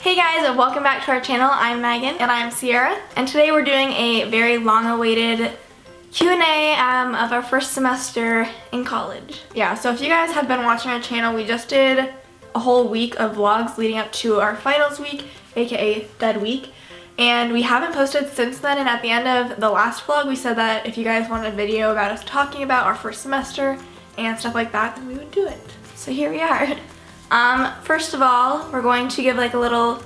Hey guys, and welcome back to our channel. I'm Megan. And I'm Ciera. And today we're doing a very long-awaited Q&A of our first semester in college. Yeah, so if you guys have been watching our channel, we just did a whole week of vlogs leading up to our finals week, aka dead week. And we haven't posted since then, and at the end of the last vlog, we said that if you guys want a video about us talking about our first semester and stuff like that, then we would do it. So here we are. First of all, we're going to give like a little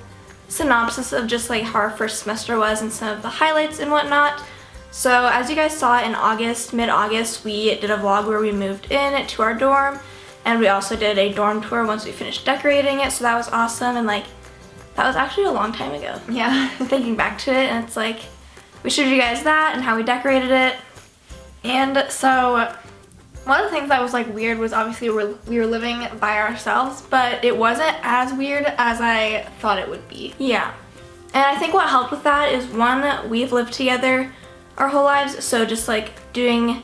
synopsis of just like how our first semester was and some of the highlights and whatnot. So as you guys saw in August, mid-August, we did a vlog where we moved in to our dorm, and we also did a dorm tour once we finished decorating it, so that was awesome. And like, that was actually a long time ago. Yeah. Thinking back to it, and it's like, we showed you guys that and how we decorated it. And so one of the things that was like weird was obviously we were living by ourselves, but it wasn't as weird as I thought it would be. Yeah. And I think what helped with that is, one, we've lived together our whole lives, so just like living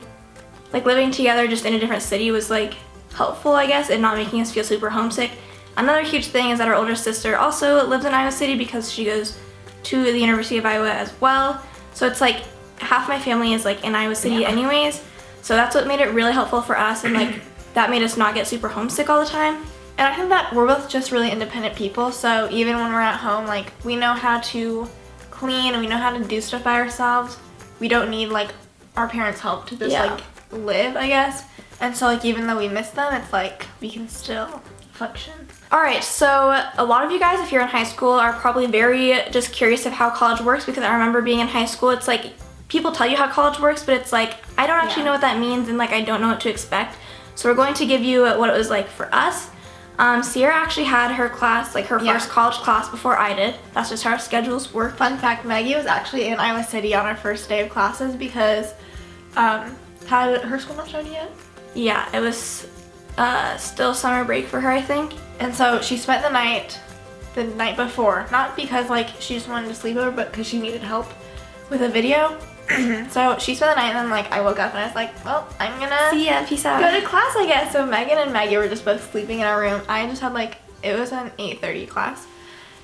together just in a different city was like helpful, I guess, and not making us feel super homesick. Another huge thing is that our older sister also lives in Iowa City because she goes to the University of Iowa as well. So it's like half my family is like in Iowa City anyways. So that's what made it really helpful for us, and like that made us not get super homesick all the time. And I think that we're both just really independent people, so even when we're at home, like, we know how to clean and we know how to do stuff by ourselves. We don't need like our parents' help to just like live, I guess. And so like even though we miss them, it's like we can still function. Alright, so a lot of you guys, if you're in high school, are probably very just curious of how college works, because I remember being in high school, it's like people tell you how college works, but it's like I don't actually know what that means, and like I don't know what to expect. So we're going to give you what it was like for us. Ciera actually had her class, like her first college class before I did. That's just how our schedules work. Fun fact, Maggie was actually in Iowa City on her first day of classes because had her school not started yet? Yeah, it was still summer break for her, I think. And so she spent the night before, not because like she just wanted to sleep over, but because she needed help with a video. So she spent the night, and then like I woke up and I was like, well, I'm gonna see ya, peace out, go to class, I guess. So Megan and Maggie were just both sleeping in our room. I just had like, it was an 8:30 class.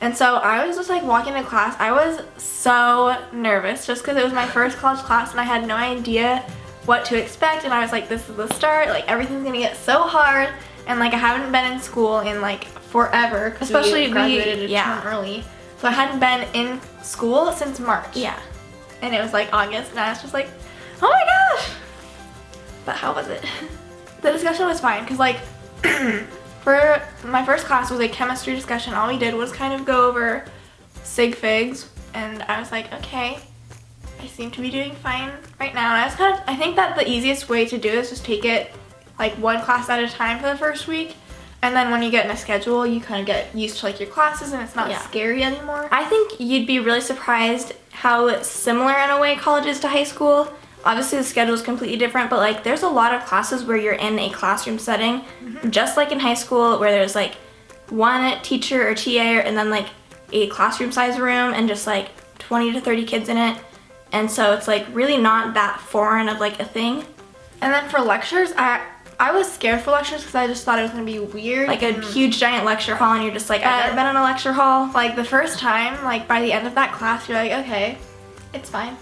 And so I was just like walking to class. I was so nervous just because it was my first college class and I had no idea what to expect. And I was like, this is the start, like everything's gonna get so hard. And like I haven't been in school in like forever, because we graduated a term early. So I hadn't been in school since March. Yeah. And it was like August, and I was just like, oh my gosh! But how was it? The discussion was fine, because like, for my first class was a chemistry discussion. All we did was kind of go over sig figs, and I was like, okay, I seem to be doing fine right now. And I think that the easiest way to do this is take it like one class at a time for the first week. And then when you get in a schedule, you kind of get used to like your classes, and it's not scary anymore. I think you'd be really surprised how similar in a way college is to high school. Obviously the schedule is completely different, but like there's a lot of classes where you're in a classroom setting, just like in high school, where there's like one teacher or TA and then like a classroom size room and just like 20 to 30 kids in it. And so it's like really not that foreign of like a thing. And then for lectures, I was scared for lectures because I just thought it was going to be weird. Like a huge giant lecture hall, and you're just like, I've never been in a lecture hall. Like the first time, like by the end of that class, you're like, okay, it's fine.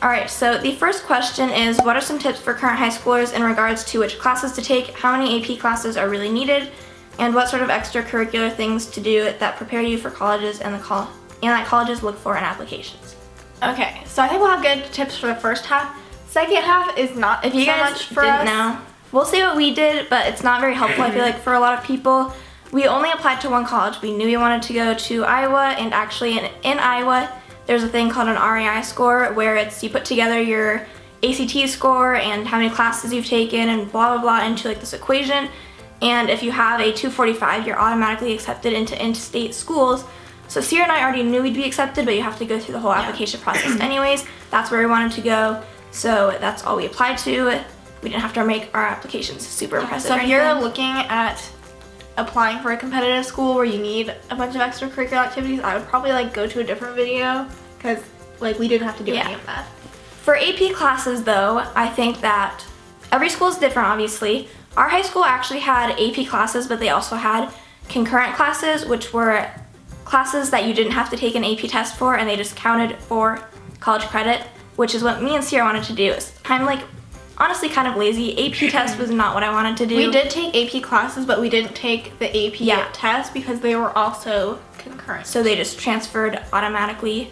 Alright, so the first question is, what are some tips for current high schoolers in regards to which classes to take, how many AP classes are really needed, and what sort of extracurricular things to do that prepare you for colleges and that colleges look for in applications? Okay, so I think we'll have good tips for the first half. Second half is not if you so guys much for didn't us. know. We'll say what we did, but it's not very helpful, I feel like, for a lot of people. We only applied to one college. We knew we wanted to go to Iowa, and actually in Iowa, there's a thing called an REI score, where it's you put together your ACT score and how many classes you've taken and blah, blah, blah into like this equation. And if you have a 245, you're automatically accepted into in-state schools. So Ciera and I already knew we'd be accepted, but you have to go through the whole application process anyways. That's where we wanted to go, so that's all we applied to. We didn't have to make our applications super impressive. So if you're looking at applying for a competitive school where you need a bunch of extracurricular activities, I would probably like go to a different video, because like we didn't have to do any of that. For AP classes though, I think that every school is different, obviously. Our high school actually had AP classes, but they also had concurrent classes, which were classes that you didn't have to take an AP test for, and they just counted for college credit, which is what me and Ciera wanted to do. I'm like honestly kind of lazy. AP test was not what I wanted to do. We did take AP classes, but we didn't take the AP test because they were also concurrent. So they just transferred automatically.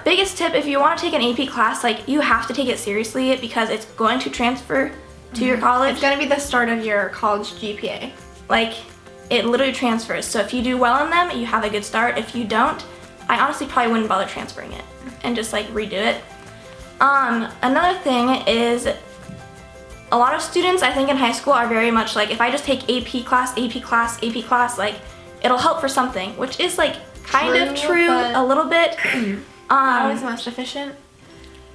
Biggest tip, if you want to take an AP class, like you have to take it seriously because it's going to transfer to your college. It's going to be the start of your college GPA. Like, it literally transfers. So if you do well in them, you have a good start. If you don't, I honestly probably wouldn't bother transferring it and just like redo it. Another thing is a lot of students, I think in high school, are very much like, if I just take AP class, AP class, AP class, like it'll help for something, which is like kind of true a little bit. Not always the most efficient.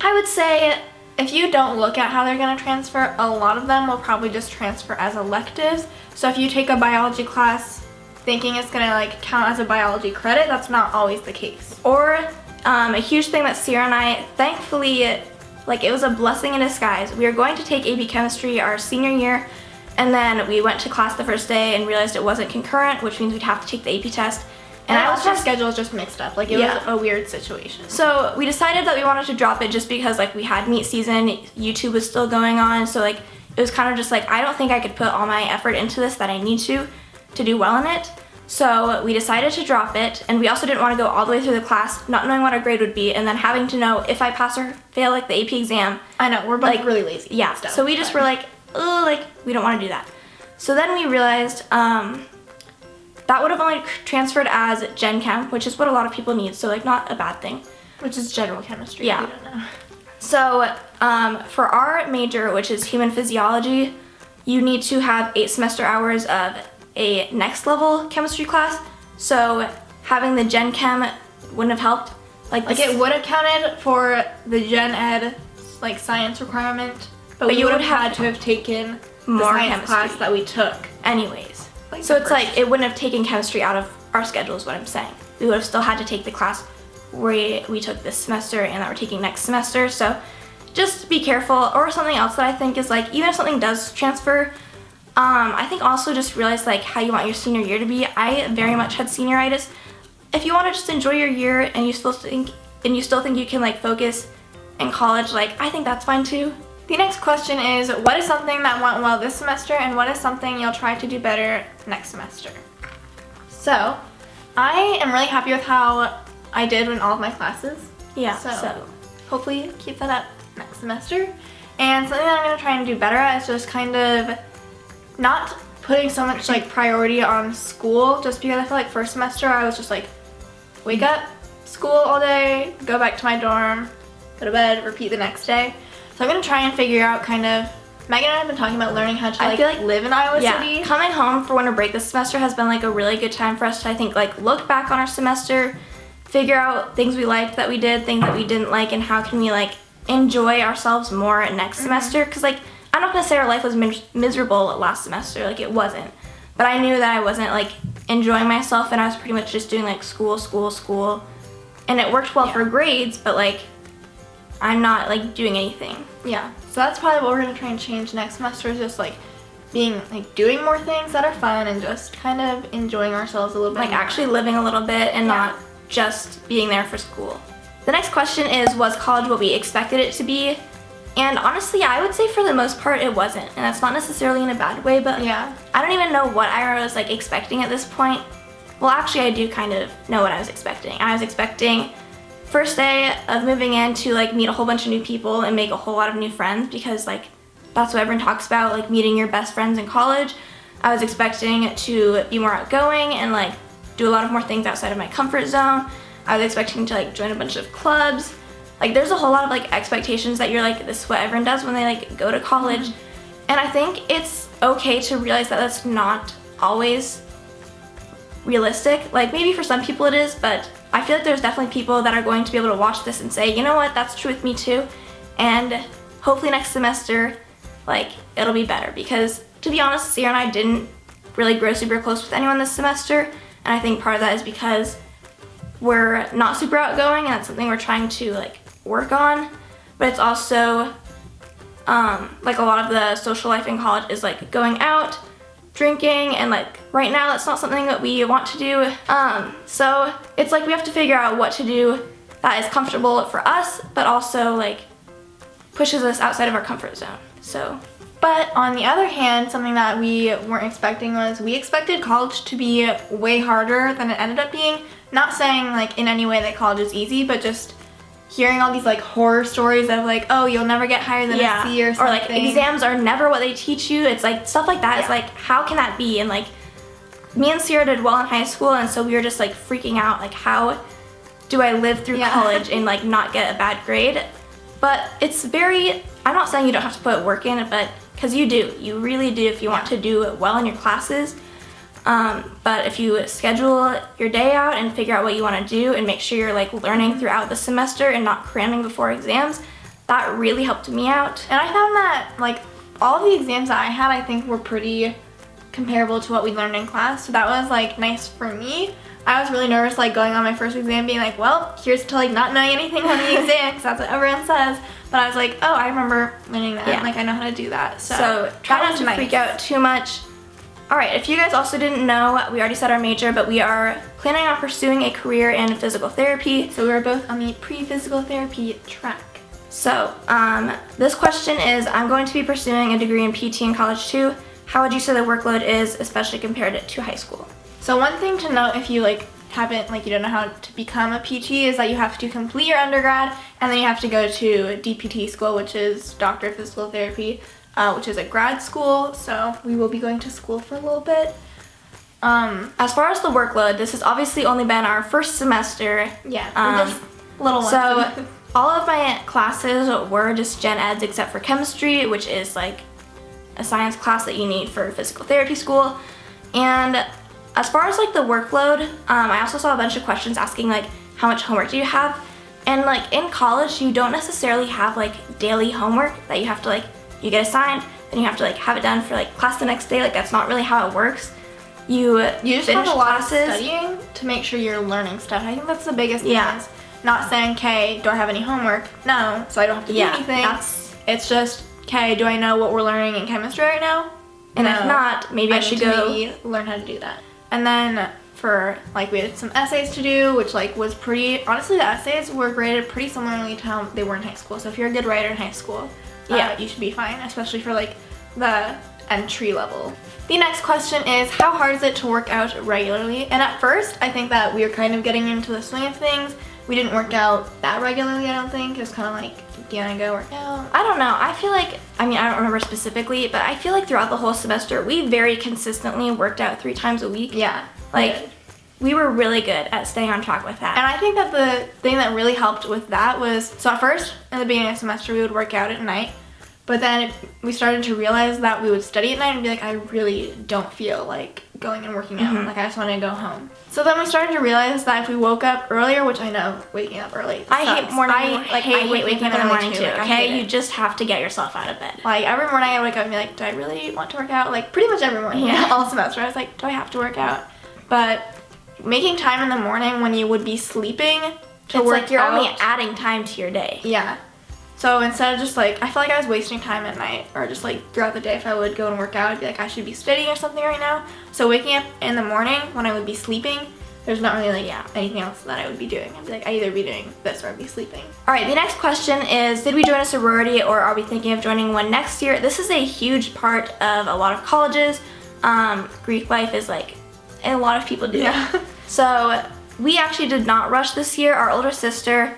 I would say if you don't look at how they're going to transfer, a lot of them will probably just transfer as electives. So if you take a biology class thinking it's going to like count as a biology credit, that's not always the case. Or a huge thing that Ciera and I, thankfully, like it was a blessing in disguise. We were going to take AP chemistry our senior year, and then we went to class the first day and realized it wasn't concurrent, which means we'd have to take the AP test. And our schedule was just mixed up. Like, it was a weird situation. So we decided that we wanted to drop it just because, like, we had meet season, YouTube was still going on, so, like, it was kind of just like, I don't think I could put all my effort into this that I need to do well in it. So we decided to drop it, and we also didn't want to go all the way through the class, not knowing what our grade would be, and then having to know if I pass or fail, like, the AP exam. I know, we're both really lazy. Yeah, so we just were like, oh, like, we don't want to do that. So then we realized, that would have only transferred as Gen Chem, which is what a lot of people need, so like not a bad thing. Which is general chemistry. Yeah. If you don't know. So for our major, which is human physiology, you need to have 8 semester hours of a next level chemistry class. So having the Gen Chem wouldn't have helped. Like it would have counted for the Gen Ed like science requirement, but you would have had to have taken more the science chemistry class that we took. Anyways. So it's like, it wouldn't have taken chemistry out of our schedule is what I'm saying. We would have still had to take the class we took this semester and that we're taking next semester. So just be careful. Or something else that I think is like, even if something does transfer, I think also just realize like how you want your senior year to be. I very much had senioritis. If you want to just enjoy your year and you still think you can like focus in college, like I think that's fine too. The next question is, what is something that went well this semester and what is something you'll try to do better next semester? So, I am really happy with how I did in all of my classes. Yeah, so hopefully keep that up next semester. And something that I'm going to try and do better at is just kind of not putting so much like priority on school, just because I feel like first semester I was just like, wake up, school all day, go back to my dorm, go to bed, repeat the next day. So I'm going to try and figure out kind of, Megan and I have been talking about learning how to live in Iowa City. Coming home for winter break this semester has been like a really good time for us to, I think, like look back on our semester, figure out things we liked that we did, things that we didn't like, and how can we like enjoy ourselves more next semester. Because like, I'm not going to say our life was miserable last semester, like it wasn't. But I knew that I wasn't like enjoying myself and I was pretty much just doing like school. And it worked well for grades, but like, I'm not like doing anything. Yeah, so that's probably what we're gonna try and change next semester, is just like being like doing more things that are fun and just kind of enjoying ourselves a little bit. Like more. Actually living a little bit and not just being there for school. The next question is, was college what we expected it to be? And honestly, I would say for the most part it wasn't. And that's not necessarily in a bad way, but I don't even know what I was like expecting at this point. Well, actually I do kind of know what I was expecting. I was expecting first day of moving in to like meet a whole bunch of new people and make a whole lot of new friends, because like that's what everyone talks about, like meeting your best friends in college. I was expecting to be more outgoing and like do a lot of more things outside of my comfort zone. I was expecting to like join a bunch of clubs. Like there's a whole lot of like expectations that you're like, this is what everyone does when they like go to college. And I think it's okay to realize that that's not always realistic. Like maybe for some people it is, but I feel like there's definitely people that are going to be able to watch this and say, you know what, that's true with me too. And hopefully next semester, like it'll be better, because to be honest, Ciera and I didn't really grow super close with anyone this semester. And I think part of that is because we're not super outgoing, and that's something we're trying to like work on. But it's also like a lot of the social life in college is like going out, drinking, and like right now that's not something that we want to do. So it's like we have to figure out what to do that is comfortable for us, but also like pushes us outside of our comfort zone. So. But on the other hand, something that we weren't expecting was we expected college to be way harder than it ended up being. Not saying like in any way that college is easy, but just hearing all these like horror stories of like, oh, you'll never get higher than a C or something. Or like exams are never what they teach you. It's like stuff like that. Yeah. It's like, how can that be? And like me and Ciera did well in high school, and so we were just like freaking out, like how do I live through college and like not get a bad grade? But it's very, I'm not saying you don't have to put work in it, but because you do, you really do if you want to do well in your classes. But if you schedule your day out and figure out what you want to do and make sure you're like learning throughout the semester and not cramming before exams, that really helped me out. And I found that like all the exams that I had, I think were pretty comparable to what we learned in class. So that was like nice for me. I was really nervous like going on my first exam being like, well, here's to like not knowing anything on the exam because that's what everyone says. But I was like, oh, I remember learning that. Like I know how to do that. So try not to freak out too much. All right, if you guys also didn't know, we already said our major, but we are planning on pursuing a career in physical therapy. So we're both on the pre-physical therapy track. So this question is, I'm going to be pursuing a degree in PT in college too. How would you say the workload is, especially compared to high school? So one thing to note if you like haven't, like you don't know how to become a PT is that you have to complete your undergrad and then you have to go to DPT school, which is Doctor of Physical Therapy, which is a grad school. So we will be going to school for a little bit. As far as the workload, this has obviously only been our first semester. Yeah, we're just little ones. So all of my classes were just gen eds except for chemistry, which is like a science class that you need for physical therapy school. And as far as like the workload, I also saw a bunch of questions asking like how much homework do you have? And like in college, you don't necessarily have like daily homework that you have to like, you get assigned, then you have to like have it done for like class the next day. Like that's not really how it works. You just have a lot of studying to make sure you're learning stuff. I think that's the biggest thing is not saying, okay, do I have any homework? No, so I don't have to do anything. It's just, okay, do I know what we're learning in chemistry right now? And if not, maybe I should go learn how to do that. And then for like we had some essays to do, which like was pretty, honestly the essays were graded pretty similarly to how they were in high school. So if you're a good writer in high school, you should be fine, especially for like the entry level. The next question is, how hard is it to work out regularly? And at first, I think that we were kind of getting into the swing of things. We didn't work out that regularly, I don't think. It was kind of like, do you want to go work out? I don't know. I feel like, I mean, I don't remember specifically, but I feel like throughout the whole semester, we very consistently worked out 3 times a week. Yeah. Like, we were really good at staying on track with that. And I think that the thing that really helped with that was, so at first, in the beginning of the semester, we would work out at night. But then we started to realize that we would study at night and be like, I really don't feel like going and working out. Like, I just want to go home. So then we started to realize that if we woke up earlier, which I know waking up early I hate morning. I hate waking up in the morning too. Okay, you just have to get yourself out of bed. Like every morning I wake up and be like, do I really want to work out? Like pretty much every morning, all semester. I was like, do I have to work out? But making time in the morning when you would be sleeping to work like you're out, only adding time to your day. Yeah. So instead of just like, I feel like I was wasting time at night or just like throughout the day if I would go and work out, I'd be like, I should be studying or something right now. So waking up in the morning when I would be sleeping, there's not really like anything else that I would be doing. I'd be like, I either be doing this or I'd be sleeping. All right, the next question is, did we join a sorority or are we thinking of joining one next year? This is a huge part of a lot of colleges. Greek life is like, and a lot of people do. Yeah. So we actually did not rush this year. Our older sister,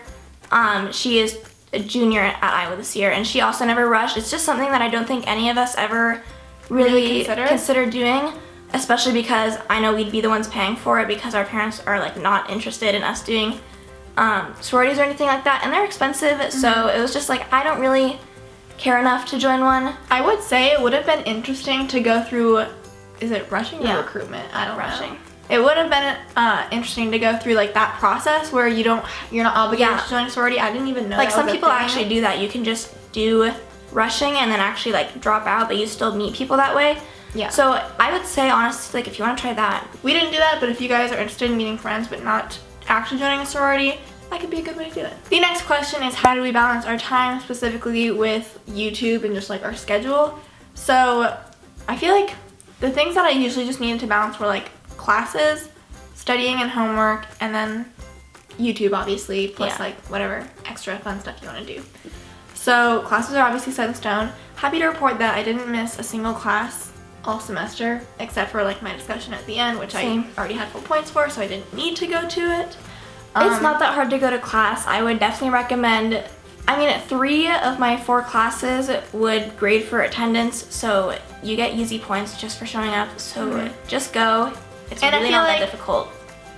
she is a junior at Iowa this year, and she also never rushed. It's just something that I don't think any of us ever really considered doing, especially because I know we'd be the ones paying for it because our parents are like not interested in us doing sororities or anything like that, and they're expensive. So it was just like, I don't really care enough to join one. I would say it would have been interesting to go through, is it rushing or recruitment? I don't know. It would have been interesting to go through like that process where you're not obligated to join a sorority. I didn't even know. Like some people actually do that. You can just do rushing and then actually like drop out, but you still meet people that way. Yeah. So I would say honestly, like if you want to try that. We didn't do that, but if you guys are interested in meeting friends but not actually joining a sorority, that could be a good way to do it. The next question is, how do we balance our time specifically with YouTube and just like our schedule? So I feel like the things that I usually just needed to balance were like classes, studying and homework, and then YouTube obviously, plus like whatever extra fun stuff you want to do. So classes are obviously set in stone. Happy to report that I didn't miss a single class all semester, except for like my discussion at the end, which I already had full points for, so I didn't need to go to it. It's not that hard to go to class. I would definitely recommend, 3 of my 4 classes would grade for attendance, so you get easy points just for showing up, so just go. It's really not that difficult.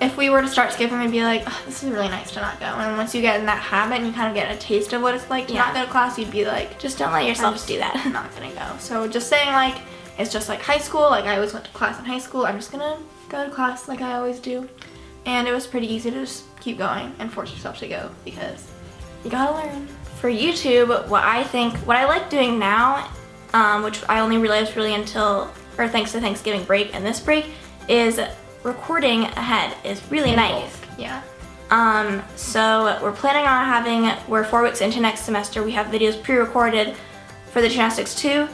If we were to start skipping, we'd be like, oh, this is really nice to not go. And once you get in that habit and you kind of get a taste of what it's like to not go to class, you'd be like, just don't let yourself do that. I'm not gonna go. So just saying like, it's just like high school. Like I always went to class in high school. I'm just gonna go to class like I always do. And it was pretty easy to just keep going and force yourself to go because you gotta learn. For YouTube, what I like doing now, which I only realized really thanks to Thanksgiving break and this break, is recording ahead is really nice. Yeah. So we're planning on we're 4 weeks into next semester, we have videos pre-recorded for the gymnastics 2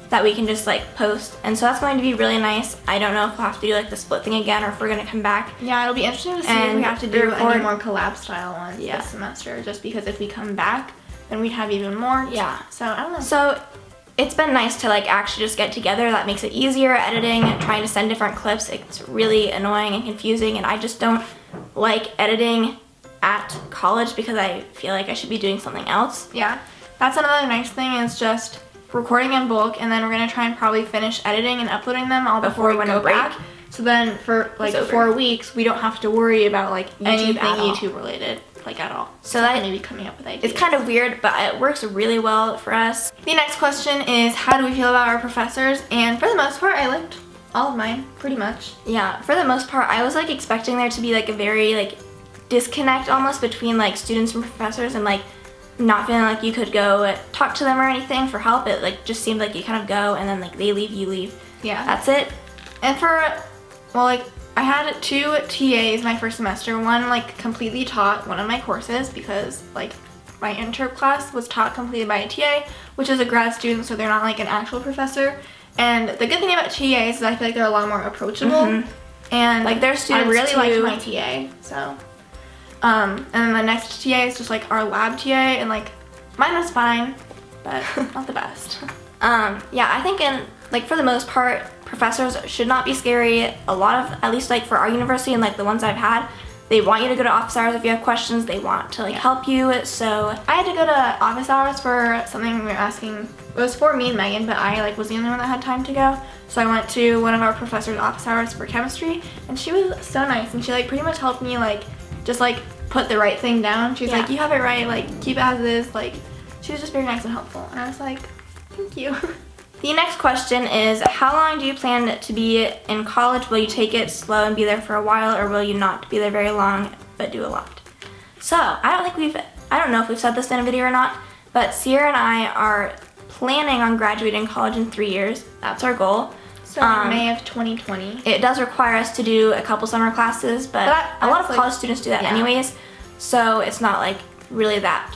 that we can just like post, and so that's going to be really nice. I don't know if we'll have to do like the split thing again or if we're gonna come back. Yeah, it'll be interesting to see if we have to do any more collab style ones this semester, just because if we come back, then we'd have even more. Yeah. So I don't know. So it's been nice to like actually just get together. That makes it easier editing, trying to send different clips. It's really annoying and confusing, and I just don't like editing at college because I feel like I should be doing something else. Yeah, that's another nice thing is just recording in bulk, and then we're gonna try and probably finish editing and uploading them all before we go back. So then for like 4 weeks, we don't have to worry about like anything YouTube related. Like at all. So that maybe coming up with ideas. It's kind of weird, but it works really well for us. The next question is, how do we feel about our professors? And for the most part, I liked all of mine, pretty much. Yeah, for the most part, I was like expecting there to be like a very like disconnect almost between like students and professors, and like not feeling like you could go talk to them or anything for help. It like just seemed like you kind of go and then like they leave, you leave. Yeah. That's it. And I had 2 TAs my first semester. One like completely taught one of my courses because like my intern class was taught completely by a TA, which is a grad student, so they're not like an actual professor. And the good thing about TAs is I feel like they're a lot more approachable. And like their students I really liked my TA. So and then the next TA is just like our lab TA, and like mine was fine, but not the best. Yeah, I think for the most part, professors should not be scary. A lot of, at least like for our university and like the ones I've had, they want you to go to office hours if you have questions. They want to like help you. So I had to go to office hours for something we were asking. It was for me and Megan, but I like was the only one that had time to go. So I went to one of our professors' office hours for chemistry, and she was so nice, and she like pretty much helped me like just like put the right thing down. She was like, you have it right, like keep it as is. Like she was just very nice and helpful, and I was like, thank you. The next question is, how long do you plan to be in college? Will you take it slow and be there for a while, or will you not be there very long but do a lot? So, I don't know if we've said this in a video or not, but Ciera and I are planning on graduating college in 3 years. That's our goal. So May of 2020. It does require us to do a couple summer classes, but a lot of college students do that anyways, so it's not like really that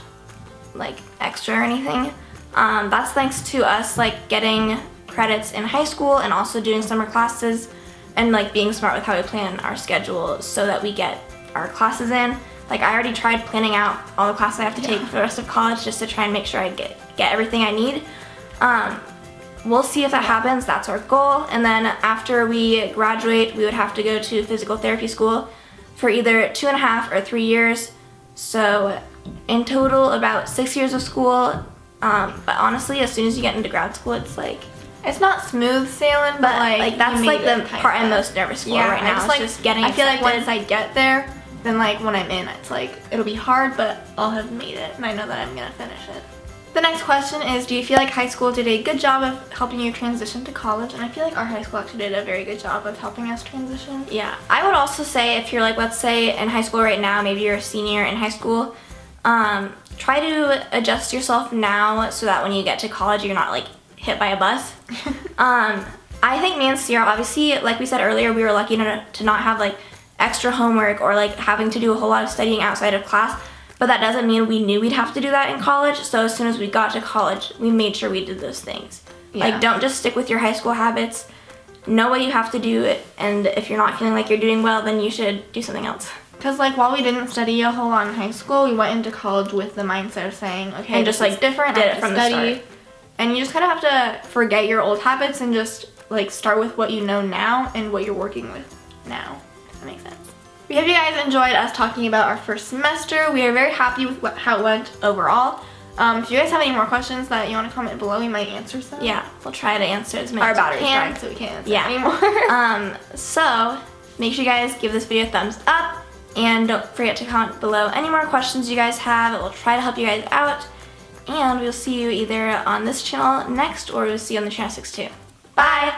like extra or anything. That's thanks to us like getting credits in high school and also doing summer classes and like being smart with how we plan our schedule so that we get our classes in. Like I already tried planning out all the classes I have to take for the rest of college just to try and make sure I get everything I need. We'll see if that happens. That's our goal. And then after we graduate, we would have to go to physical therapy school for either 2.5 or 3 years. So in total, about 6 years of school. But honestly, as soon as you get into grad school, it's like, it's not smooth sailing, but like that's like the part I'm most nervous for right now. It's just getting I feel accepted. like once I get there, then like when I'm in, it's like it'll be hard, but I'll have made it, and I know that I'm gonna finish it. The next question is, do you feel like high school did a good job of helping you transition to college? And I feel like our high school actually did a very good job of helping us transition. Yeah, I would also say if you're like, let's say in high school right now, maybe you're a senior in high school, try to adjust yourself now so that when you get to college, you're not like hit by a bus. I think me and Ciera, obviously, like we said earlier, we were lucky to not have like extra homework or like having to do a whole lot of studying outside of class. But that doesn't mean we knew we'd have to do that in college. So as soon as we got to college, we made sure we did those things. Yeah. Like don't just stick with your high school habits. know what you have to do, and if you're not feeling like you're doing well, then you should do something else. Because like while we didn't study a whole lot in high school, we went into college with the mindset of saying, okay, And just, this like, is different, did I it have to from the study. start. And you just kind of have to forget your old habits and just like start with what you know now and what you're working with now. If that makes sense. We hope you guys enjoyed us talking about our first semester. We are very happy with how it went overall. If you guys have any more questions that you want to comment below, we might answer some. Yeah, we'll try to answer as many Our as we battery's can. died, so we can't answer Yeah. anymore. So make sure you guys give this video a thumbs up, and don't forget to comment below any more questions you guys have. We'll try to help you guys out, and we'll see you either on this channel next, or we'll see you on the channel 6 too. Bye!